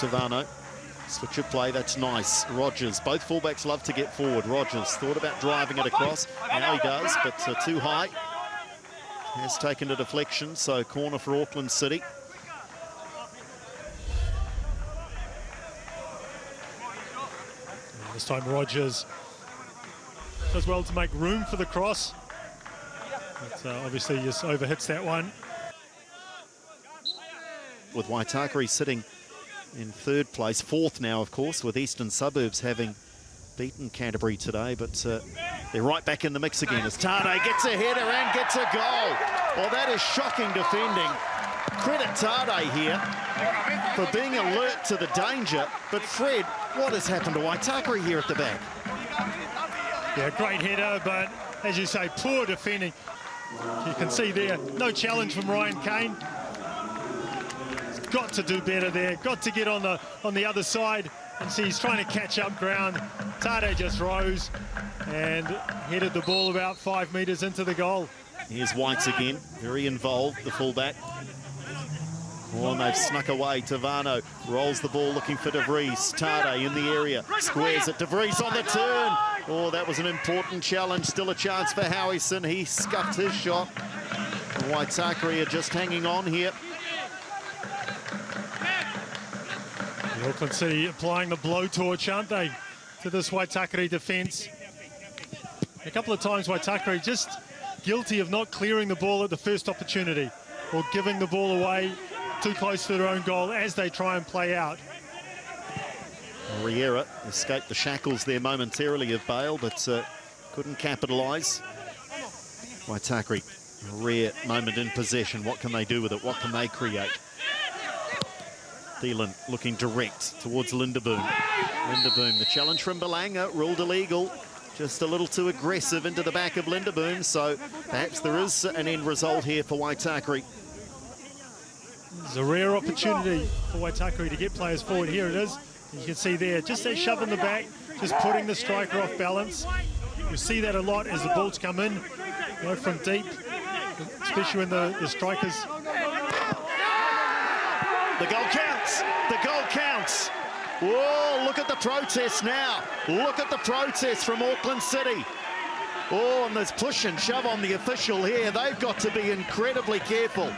Tavano. Switch of play, that's nice. Rogers, both fullbacks love to get forward. Rogers thought about driving it across. Now he does, but too high. Has taken a deflection, so corner for Auckland City. And this time Rogers does well to make room for the cross. But obviously just overhits that one. With Waitakere sitting in third place, fourth now, of course, with Eastern Suburbs having beaten Canterbury today, but they're right back in the mix again as Tade gets a header and gets a goal. Well, that is shocking defending. Credit Tade here for being alert to the danger, but Fred, what has happened to Waitakere here at the back? Yeah, great header, but as you say, poor defending. You can see there, no challenge from Ryan Kane. Got to do better there, got to get on the other side, and see he's trying to catch up ground. Tade just rose and headed the ball about 5 metres into the goal. Here's White again, very involved, the fullback. Oh, and they've snuck away. Tavano rolls the ball looking for De Vries. Tade in the area, squares it. De Vries on the turn. Oh, that was an important challenge. Still a chance for Howison. He scuffed his shot. Waitakere are just hanging on here. Auckland City applying the blowtorch, aren't they, to this Waitakere defence. A couple of times Waitakere just guilty of not clearing the ball at the first opportunity or giving the ball away too close to their own goal as they try and play out. Riera escaped the shackles there momentarily of Bale, but couldn't capitalise. Waitakere, a rare moment in possession. What can they do with it? What can they create? Thielen looking direct towards Linderboom. Linderboom, the challenge from Belanga, ruled illegal. Just a little too aggressive into the back of Linderboom, so perhaps there is an end result here for Waitakere. It's a rare opportunity for Waitakere to get players forward. Here it is. You can see there, just that shove in the back, just putting the striker off balance. You see that a lot as the balls come in, you know, from deep, especially when the strikers... The goal counts. The goal counts. Whoa, look at the protest now. Look at the protest from Auckland City. Oh, and there's push and shove on the official here. They've got to be incredibly careful.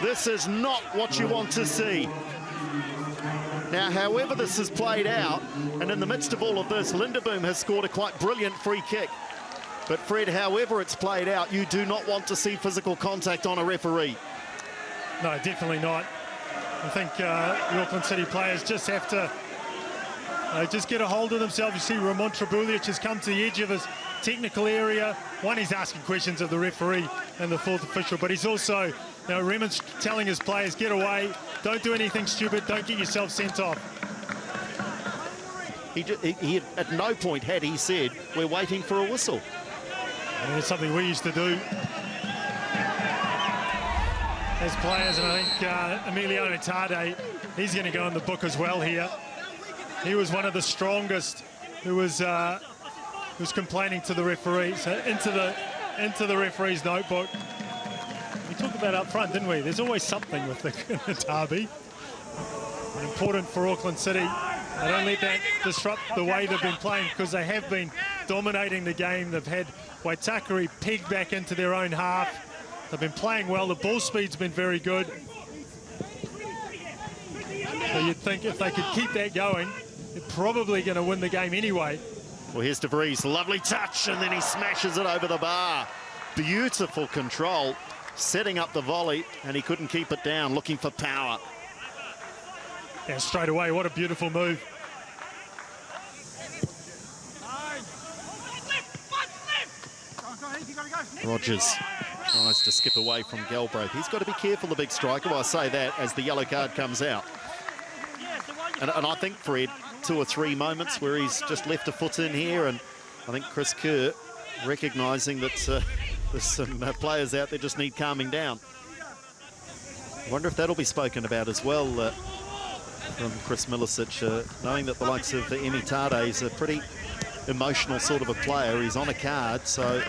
This is not what you want to see. Now, however this has played out, and in the midst of all of this, Linderboom has scored a quite brilliant free kick. But Fred, however it's played out, you do not want to see physical contact on a referee. No, definitely not. I think the Auckland City players just have to just get a hold of themselves. You see Ramon Trabulic has come to the edge of his technical area. One, he's asking questions of the referee and the fourth official, but he's also, you know, Remon's telling his players, get away, don't do anything stupid, don't get yourself sent off. He at no point had he said, we're waiting for a whistle. I mean, it's something we used to do as players, and I think Emiliano Tade, he's going to go in the book as well here. He was one of the strongest who was complaining to the referee, so into the referee's notebook. We talked about up front, didn't we? There's always something with the derby. And important for Auckland City. They don't let that disrupt the way they've been playing, because they have been dominating the game. They've had Waitakere pegged back into their own half. They've been playing well. The ball speed's been very good. So you'd think if they could keep that going, they're probably going to win the game anyway. Well, here's De Vries, lovely touch, and then he smashes it over the bar. Beautiful control, setting up the volley, and he couldn't keep it down, looking for power. Yeah, straight away, what a beautiful move. Rogers tries to skip away from Galbraith. He's got to be careful, the big striker. Well, I say that as the yellow card comes out. And I think, Fred, 2 or 3 moments where he's just left a foot in here, and I think Chris Kerr recognising that there's some players out there just need calming down. I wonder if that'll be spoken about as well from Chris Milicic, knowing that the likes of Emi Tade is a pretty emotional sort of a player. He's on a card, so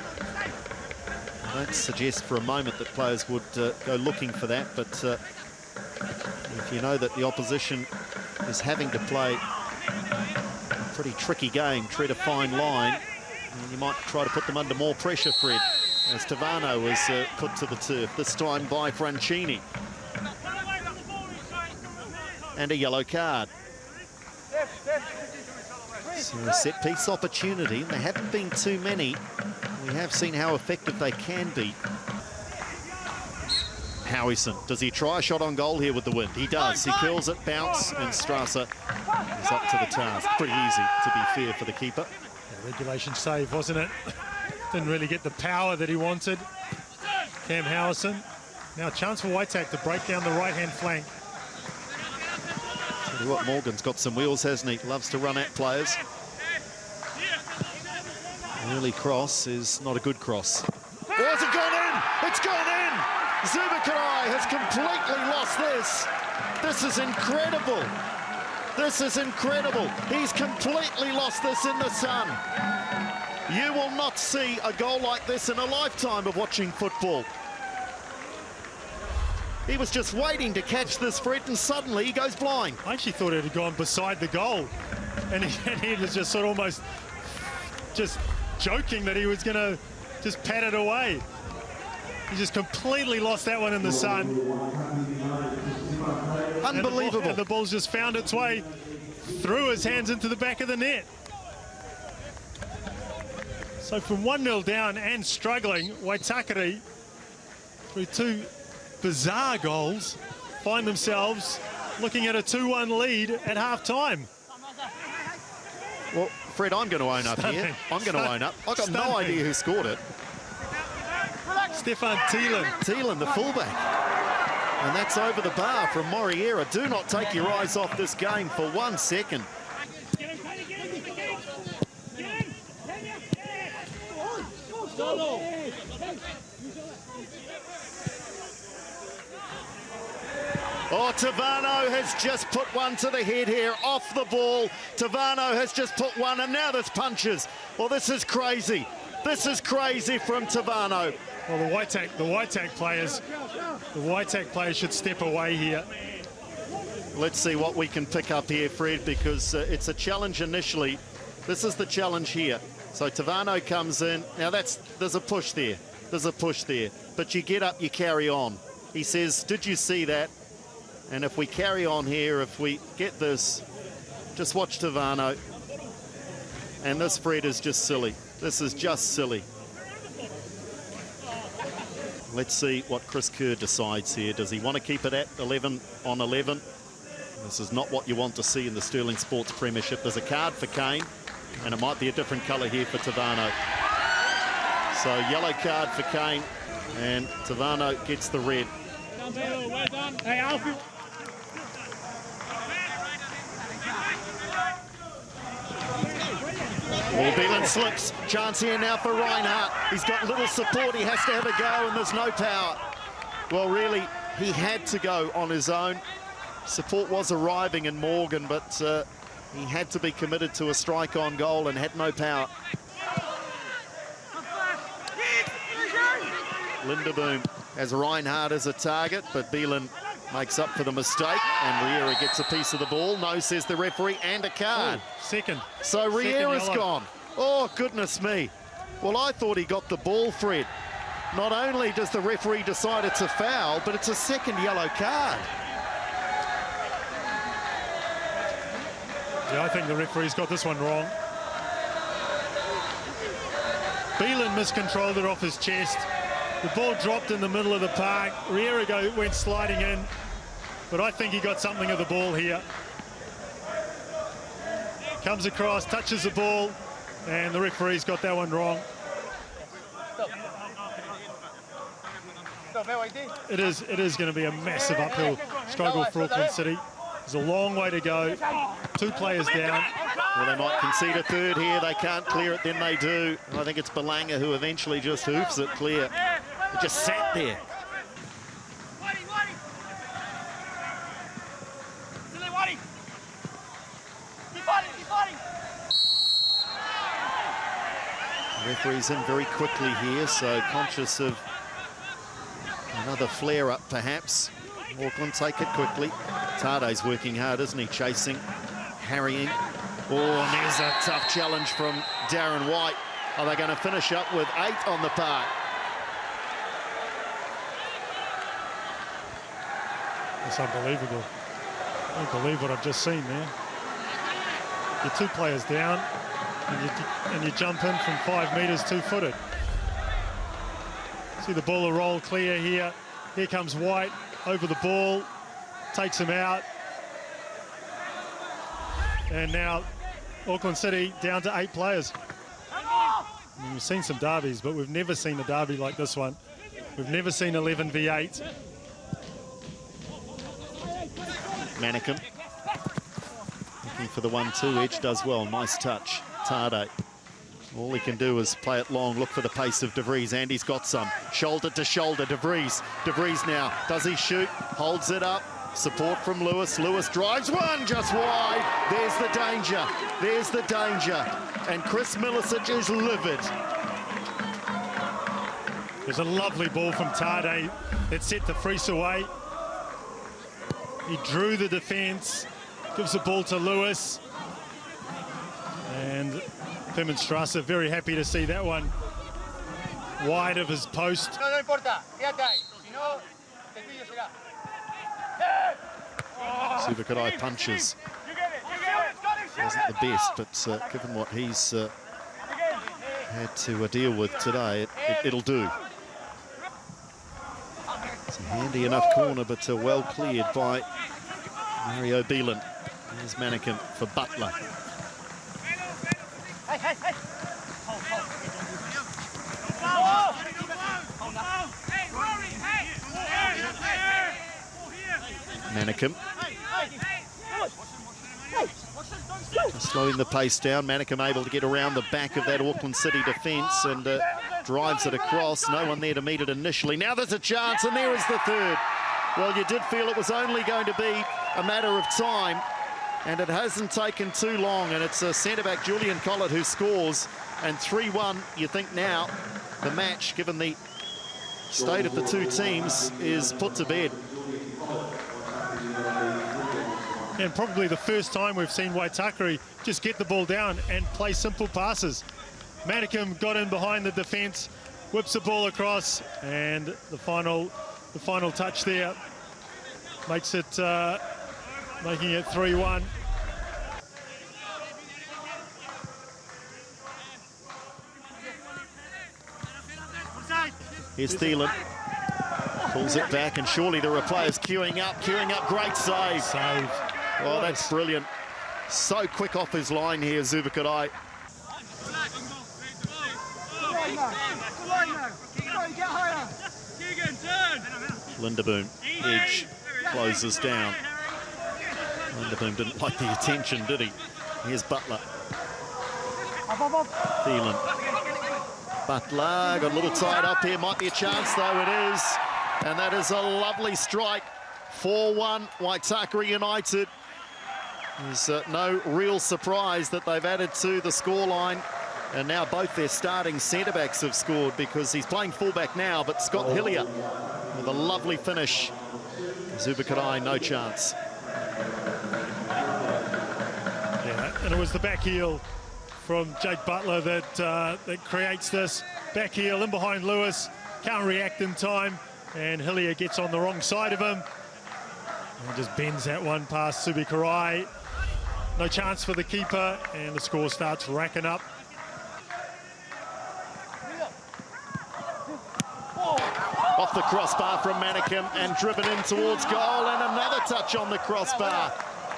I don't suggest for a moment that players would go looking for that, but If you know that the opposition is having to play a pretty tricky game, tread a fine line, and you might try to put them under more pressure, Fred, as Tavano was put to the turf, this time by Francini. And a yellow card. So a set-piece opportunity. There haven't been too many. We have seen how effective they can be. Howison, does he try a shot on goal here with the wind? He does. He curls it, bounce, and Strasser is up to the task. Pretty easy, to be fair, for the keeper. Yeah, regulation save, wasn't it? Didn't really get the power that he wanted. Cam Howison. Now a chance for Waitakere to break down the right-hand flank. Tell you what, Morgan's got some wheels, hasn't he? Loves to run at players. Early cross is not a good cross. Oh, has it gone in? It's gone in! Waitakere has completely lost this. This is incredible. This is incredible. He's completely lost this in the sun. You will not see a goal like this in a lifetime of watching football. He was just waiting to catch this, Fred, and suddenly he goes blind. I actually thought it had gone beside the goal. And he was just sort of almost just joking that he was going to just pat it away. He just completely lost that one in the sun. Unbelievable. And the ball's just found its way through his hands into the back of the net. So from 1-0 down and struggling, Waitakere, through two bizarre goals, find themselves looking at a 2-1 lead at half-time. Well, Fred, I'm going to own up here. I'm going to own up. I've got no idea who scored it. Stefan Thielen. Thielen, the fullback. And that's over the bar from Moriera. Do not take your eyes off this game for 1 second. Oh, Tavano has just put one to the head here, off the ball. Tavano has just put one, and now there's punches. Well, this is crazy. This is crazy from Tavano. Well, the Waitakere players should step away here. Let's see what we can pick up here, Fred, because it's a challenge initially. This is the challenge here. So Tavano comes in. Now there's a push there. There's a push there. But you get up, you carry on. He says, did you see that? And if we carry on here, if we get this, just watch Tavano. And this, Fred, is just silly. This is just silly. Let's see what Chris Kerr decides here. Does he want to keep it at 11 on 11? This is not what you want to see in the Stirling Sports Premiership. There's a card for Kane, and it might be a different colour here for Tavano. So yellow card for Kane, and Tavano gets the red. Hey, Alfie. Well, Beelan slips. Chance here now for Reinhardt. He's got little support. He has to have a go, and there's no power. Well, really, he had to go on his own. Support was arriving in Morgan, but he had to be committed to a strike on goal and had no power. Linderboom has Reinhardt as a target, but Beelan makes up for the mistake, and Riera gets a piece of the ball. No, says the referee, and a card. Oh, second. So Riera's gone. Oh, goodness me. Well, I thought he got the ball, Fred. Not only does the referee decide it's a foul, but it's a second yellow card. Yeah, I think the referee's got this one wrong. Beelan miscontrolled it off his chest. The ball dropped in the middle of the park. Riera went sliding in, but I think he got something of the ball here. Comes across, touches the ball, and the referee's got that one wrong. It is going to be a massive uphill struggle for Auckland City. There's a long way to go. 2 players down. Well, they might concede a third here. They can't clear it, then they do. I think it's Belanga who eventually just hoofs it clear. It just sat there. The referee's in very quickly here, so conscious of another flare-up, perhaps. Auckland take it quickly. Tade's working hard, isn't he? Chasing, harrying. Oh, and there's a tough challenge from Darren White. Are they going to finish up with 8 on the park? It's unbelievable. I don't believe what I've just seen there. You're 2 players down, and you jump in from 5 metres, 2-footed. See the ball roll clear here. Here comes White over the ball, takes him out. And now Auckland City down to 8 players. I mean, we've seen some derbies, but we've never seen a derby like this one. We've never seen 11 v 8. Mannequin looking for the 1-2 edge, does well. Nice touch. Tade. All he can do is play it long, look for the pace of De Vries, and he's got some. Shoulder to shoulder, De Vries. De Vries now, does he shoot? Holds it up. Support from Lewis. Lewis drives one just wide. There's the danger. There's the danger. And Chris Milicic is livid. There's a lovely ball from Tade that set the Fries away. He drew the defence, gives the ball to Lewis. And Pimmenstrasse very happy to see that one wide of his post. Waitakere punches. Wasn't the best, but given what he's had to deal with today, it'll do. It's a handy enough corner, but well cleared by Mario Beelan. There's Mannequin for Butler. Mannequin. Slowing the pace down. Mannequin able to get around the back of that Auckland City defence and drives it across. No one there to meet it initially. Now there's a chance, and there is the third. Well, you did feel it was only going to be a matter of time, and it hasn't taken too long, and it's a centre-back, Julian Collett, who scores, and 3-1. You think now the match, given the state of the two teams, is put to bed. And probably the first time we've seen Waitakere just get the ball down and play simple passes. Mannequin got in behind the defence, whips the ball across, and the final touch there makes it, making it 3-1. Here's Stirling. Pulls it back, and surely there are players queuing up. Great save. Oh, that's brilliant. So quick off his line here, Waitakere. Linderboom, edge, closes down. Linderboom didn't like the attention, did he? Here's Butler. Thielen. Butler got a little tied up here. Might be a chance, though. It is. And that is a lovely strike. 4-1, Waitakere United. There's no real surprise that they've added to the scoreline. And now both their starting centre-backs have scored, because he's playing fullback now, but Scott Hillier with a lovely finish. Waitakere, no chance. Yeah, and it was the back heel from Jake Butler that creates this. Back heel in behind Lewis, can't react in time, and Hillier gets on the wrong side of him. And just bends that one past Waitakere. No chance for the keeper, and the score starts racking up. Off the crossbar from Mannequin and driven in towards goal, and another touch on the crossbar.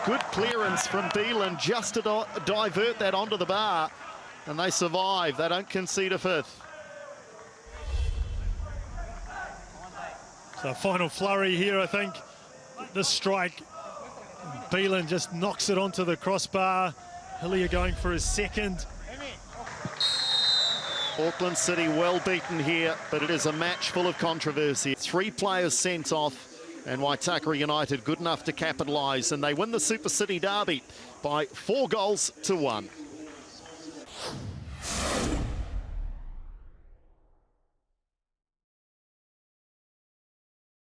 Good clearance from Beelan just to divert that onto the bar, and they survive. They don't concede a fifth. So final flurry here, I think. This strike, Beelan just knocks it onto the crossbar. Hillier going for his second. Auckland City well beaten here, but it is a match full of controversy. 3 players sent off, and Waitakere United good enough to capitalise, and they win the Super City Derby by 4 goals to 1.